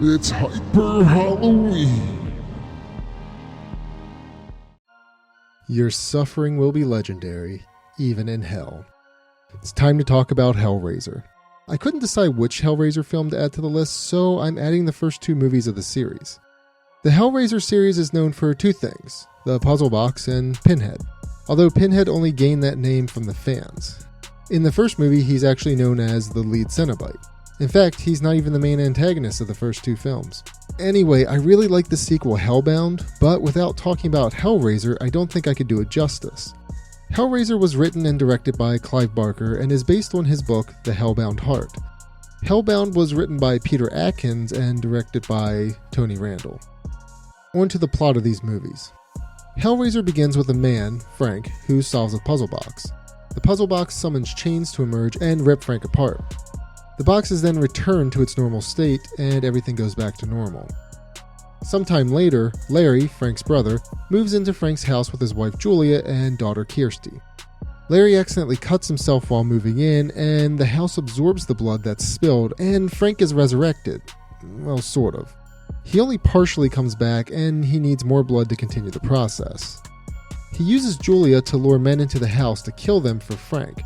It's Hyp3r Halloween. Your suffering will be legendary, even in hell. It's time to talk about Hellraiser. I couldn't decide which Hellraiser film to add to the list, so I'm adding the first two movies of the series. The Hellraiser series is known for two things, the puzzle box and Pinhead, although Pinhead only gained that name from the fans. In the first movie, he's actually known as the lead Cenobite. In fact, he's not even the main antagonist of the first two films. Anyway, I really like the sequel Hellbound, but without talking about Hellraiser, I don't think I could do it justice. Hellraiser was written and directed by Clive Barker and is based on his book, The Hellbound Heart. Hellbound was written by Peter Atkins and directed by Tony Randall. On to the plot of these movies. Hellraiser begins with a man, Frank, who solves a puzzle box. The puzzle box summons chains to emerge and rip Frank apart. The box is then returned to its normal state, and everything goes back to normal. Sometime later, Larry, Frank's brother, moves into Frank's house with his wife Julia and daughter Kirsty. Larry accidentally cuts himself while moving in, and the house absorbs the blood that's spilled, and Frank is resurrected. Well, sort of. He only partially comes back, and he needs more blood to continue the process. He uses Julia to lure men into the house to kill them for Frank.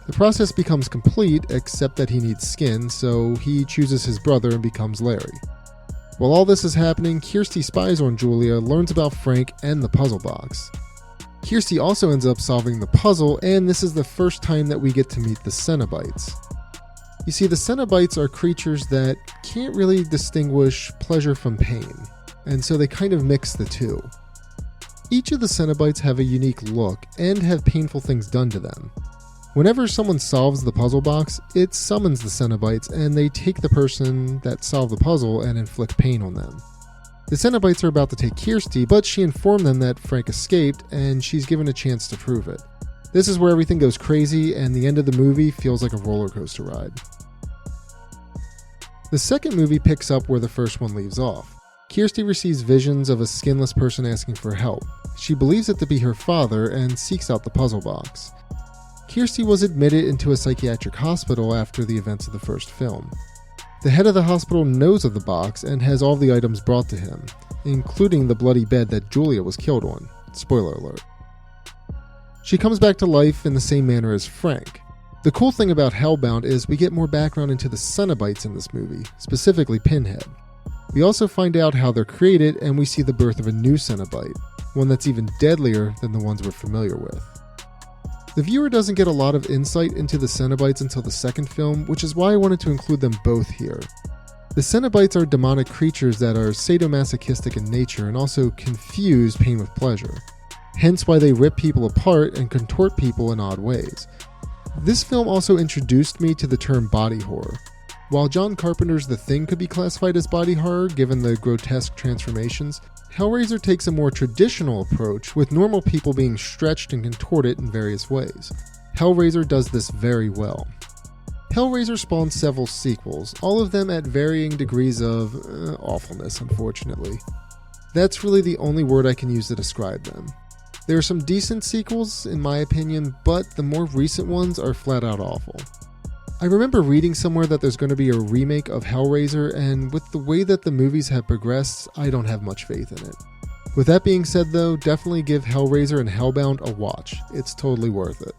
The process becomes complete, except that he needs skin, so he chooses his brother and becomes Larry. While all this is happening, Kirsty spies on Julia, learns about Frank and the puzzle box. Kirsty also ends up solving the puzzle, and this is the first time that we get to meet the Cenobites. You see, the Cenobites are creatures that can't really distinguish pleasure from pain, and so they kind of mix the two. Each of the Cenobites have a unique look and have painful things done to them. Whenever someone solves the puzzle box, it summons the Cenobites and they take the person that solved the puzzle and inflict pain on them. The Cenobites are about to take Kirsty, but she informed them that Frank escaped and she's given a chance to prove it. This is where everything goes crazy and the end of the movie feels like a roller coaster ride. The second movie picks up where the first one leaves off. Kirsty receives visions of a skinless person asking for help. She believes it to be her father and seeks out the puzzle box. Kirsty was admitted into a psychiatric hospital after the events of the first film. The head of the hospital knows of the box and has all the items brought to him, including the bloody bed that Julia was killed on. Spoiler alert. She comes back to life in the same manner as Frank. The cool thing about Hellbound is we get more background into the Cenobites in this movie, specifically Pinhead. We also find out how they're created and we see the birth of a new Cenobite, one that's even deadlier than the ones we're familiar with. The viewer doesn't get a lot of insight into the Cenobites until the second film, which is why I wanted to include them both here. The Cenobites are demonic creatures that are sadomasochistic in nature and also confuse pain with pleasure. Hence why they rip people apart and contort people in odd ways. This film also introduced me to the term body horror. While John Carpenter's The Thing could be classified as body horror given the grotesque transformations, Hellraiser takes a more traditional approach, with normal people being stretched and contorted in various ways. Hellraiser does this very well. Hellraiser spawned several sequels, all of them at varying degrees of awfulness, unfortunately. That's really the only word I can use to describe them. There are some decent sequels, in my opinion, but the more recent ones are flat out awful. I remember reading somewhere that there's going to be a remake of Hellraiser, and with the way that the movies have progressed, I don't have much faith in it. With that being said though, definitely give Hellraiser and Hellbound a watch. It's totally worth it.